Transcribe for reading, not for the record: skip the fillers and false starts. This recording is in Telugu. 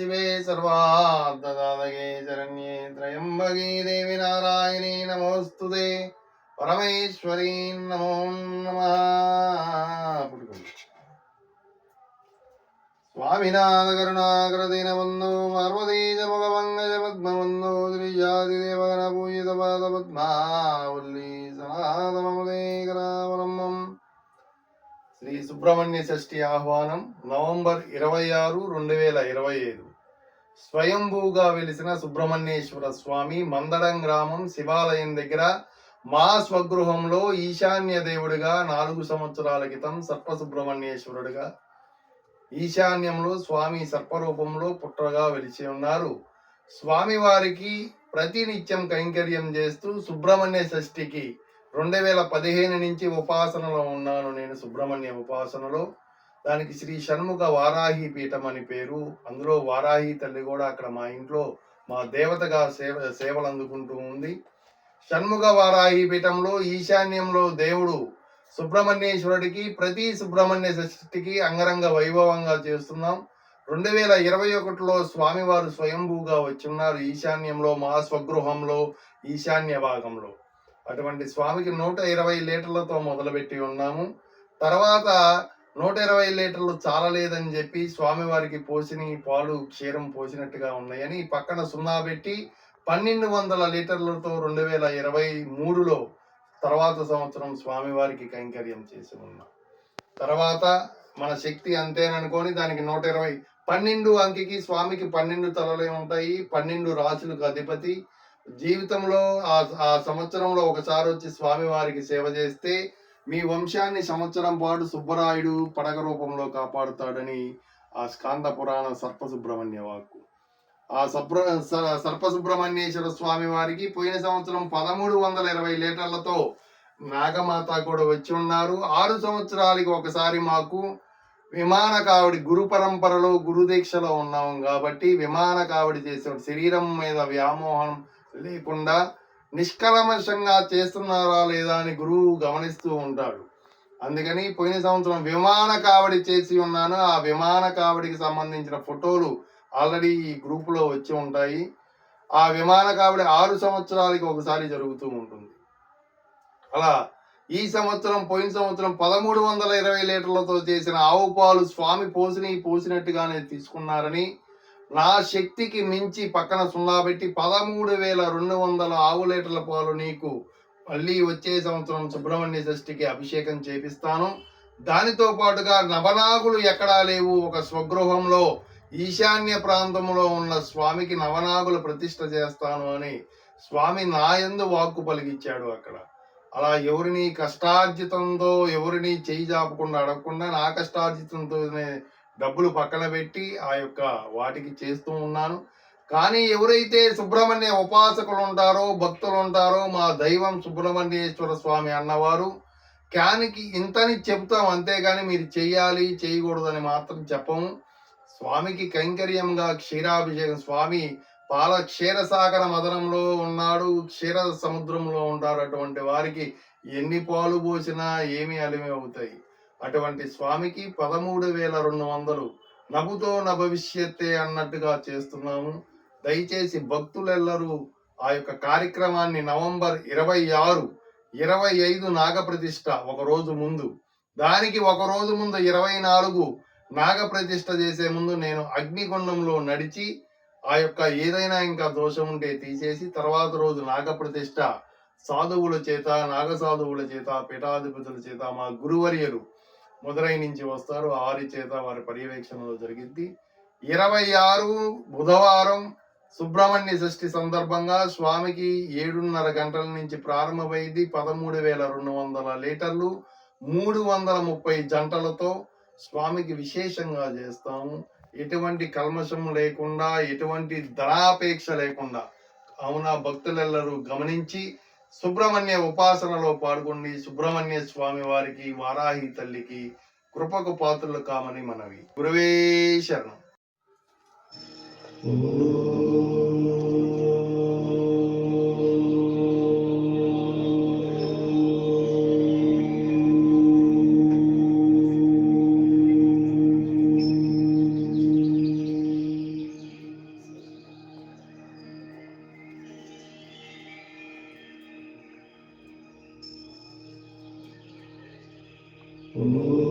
शिवे सर्वार्धसाधके शरण्ये त्र्यम्बके देवी नारायणी नमोस्तुते परमेश्वरी नमो नमः स्वामिनाथ करुणाकृतिनबन्धो पार्वतीश मुखपङ्कज पद्मबन्धो श्रीजातिदेवगण पूजित पादपद्मावल्ली सनातनमुदे करावलम्बम् శ్రీ సుబ్రహ్మణ్య షష్ఠి ఆహ్వానం నవంబర్ 26, 2025. స్వయంభూగా వెలిసిన సుబ్రహ్మణ్యేశ్వర స్వామి మందడం గ్రామం శివాలయం దగ్గర మా స్వగృహంలో ఈశాన్య దేవుడిగా 4 సంవత్సరాల క్రితం సర్ప సుబ్రహ్మణ్యేశ్వరుడిగా ఈశాన్యంలో స్వామి సర్పరూపంలో పుట్టగా వెలిచి ఉన్నారు. స్వామివారికి ప్రతినిత్యం కైంకర్యం చేస్తూ సుబ్రహ్మణ్య షష్ఠికి 2015 నుంచి ఉపాసనలో ఉన్నాను. నేను సుబ్రహ్మణ్య ఉపాసనలో. దానికి శ్రీ షణ్ముఖ వారాహి పీఠం అని పేరు. అందులో వారాహి తల్లి కూడా అక్కడ మా ఇంట్లో మా దేవతగా సేవలు అందుకుంటూ ఉంది. షణ్ముఖ వారాహి పీఠంలో ఈశాన్యంలో దేవుడు సుబ్రహ్మణ్యేశ్వరుడికి ప్రతి సుబ్రహ్మణ్య షష్ఠికి అంగరంగ వైభవంగా చేస్తున్నాం. 2021లో స్వామివారు స్వయంభూగా వచ్చి ఉన్నారు ఈశాన్యంలో మా స్వగృహంలో ఈశాన్య భాగంలో. అటువంటి స్వామికి 120 లీటర్లతో మొదలుపెట్టి ఉన్నాము. తర్వాత 120 లీటర్లు చాలలేదని చెప్పి స్వామివారికి పోసిన పాలు క్షీరం పోసినట్టుగా ఉన్నాయని పక్కన సున్నా పెట్టి 1200 లీటర్లతో 2023లో తర్వాత సంవత్సరం స్వామివారికి కైంకర్యం చేసి ఉన్నాం. తర్వాత మన శక్తి అంతేననుకొని దానికి 120 12 అంకికి స్వామికి 12 తలలే ఉంటాయి. 12 రాశులకు అధిపతి. జీవితంలో ఆ సంవత్సరంలో ఒకసారి వచ్చి స్వామివారికి సేవ చేస్తే మీ వంశాన్ని సంవత్సరం పాటు సుబ్బరాయుడు పడగ రూపంలో కాపాడుతాడని ఆ స్కాంద పురాణ సర్పసుబ్రహ్మణ్య వాక్కు. ఆ సర్పసుబ్రహ్మణ్యేశ్వర స్వామి వారికి పోయిన సంవత్సరం 1320 లీటర్లతో నాగమాత కూడా వచ్చి ఉన్నారు. 6 సంవత్సరాలకి ఒకసారి మాకు విమాన కావడి గురు పరంపరలో గురుదీక్షలో ఉన్నాం కాబట్టి విమాన కావడి చేసే శరీరం మీద వ్యామోహం లేకుండా నిష్కల్మషంగా చేస్తున్నారా లేదా అని గురువు గమనిస్తూ ఉంటాడు. అందుకని పోయిన సంవత్సరం విమాన కావడి చేసి ఉన్నాను. ఆ విమాన కావడికి సంబంధించిన ఫోటోలు ఆల్రెడీ ఈ గ్రూపులో వచ్చి ఉంటాయి. ఆ విమాన కావడి 6 సంవత్సరాలకి ఒకసారి జరుగుతూ ఉంటుంది. అలా ఈ సంవత్సరం పోయిన సంవత్సరం 1320 లీటర్లతో చేసిన ఆవు పాలు స్వామి పోసినట్టుగానే తీసుకున్నారని నా శక్తికి మించి పక్కన సున్నా పెట్టి 13,200 ఆవు లీటర్ల పాలు నీకు మళ్ళీ వచ్చే సంవత్సరం సుబ్రహ్మణ్య షష్ఠికి అభిషేకం చేపిస్తాను. దానితో పాటుగా నవనాగులు ఎక్కడా లేవు. ఒక స్వగృహంలో ఈశాన్య ప్రాంతంలో ఉన్న స్వామికి నవనాగులు ప్రతిష్ఠ చేస్తాను అని స్వామి నాయందు వాక్కు పలికిచ్చాడు అక్కడ. అలా ఎవరిని కష్టార్జితంతో ఎవరిని చేయి జాపకుండా అడగకుండా నా కష్టార్జితంతోనే డబ్బులు పక్కన పెట్టి ఆ యొక్క వాటికి చేస్తూ ఉన్నాను. కానీ ఎవరైతే సుబ్రహ్మణ్య ఉపాసకులు ఉంటారో భక్తులు ఉంటారో మా దైవం సుబ్రహ్మణ్యేశ్వర స్వామి అన్నవారు క్యానికి ఇంతని చెబుతాం, అంతేగాని మీరు చెయ్యాలి చేయకూడదని మాత్రం చెప్పము. స్వామికి కైంకర్యంగా క్షీరాభిషేకం. స్వామి పాల క్షీరసాగర మదనంలో ఉన్నాడు, క్షీర సముద్రంలో ఉంటారు. అటువంటి వారికి ఎన్ని పాలు పోసినా ఏమి అలిమి అవుతాయి. అటువంటి స్వామికి 13,200 నభుతో న భవిష్యత్తే అన్నట్టుగా చేస్తున్నాము. దయచేసి భక్తులెల్లరూ ఆ యొక్క కార్యక్రమాన్ని నవంబర్ 26, 25 నాగప్రతిష్ఠ ఒక రోజు ముందు, దానికి ఒక రోజు ముందు 24 నాగప్రతిష్ఠ చేసే ముందు నేను అగ్నిగుండంలో నడిచి ఆ యొక్క ఏదైనా ఇంకా దోషం ఉంటే తీసేసి తర్వాత రోజు నాగప్రతిష్ఠ సాధువుల చేత నాగసాధువుల చేత పీఠాధిపతుల చేత మా గురువర్యులు మదురై నుంచి వస్తారు. ఆరి చేత వారి పర్యవేక్షణలో జరిగింది. 26 బుధవారం సుబ్రహ్మణ్య షష్ఠి సందర్భంగా స్వామికి 7:30 గంటల నుంచి ప్రారంభమైంది. 13,200 లీటర్లు 330 జంటలతో స్వామికి విశేషంగా చేస్తాము. ఎటువంటి కల్మషం లేకుండా, ఎటువంటి ధనాపేక్ష లేకుండా. అవున భక్తులెల్లరూ గమనించి సుబ్రహ్మణ్య ఉపాసనలో పాల్గొని సుబ్రహ్మణ్య స్వామి వారికి వారాహి తల్లికి కృపకు పాత్రలు కామని మనవి. గురువే శరణం. ఓ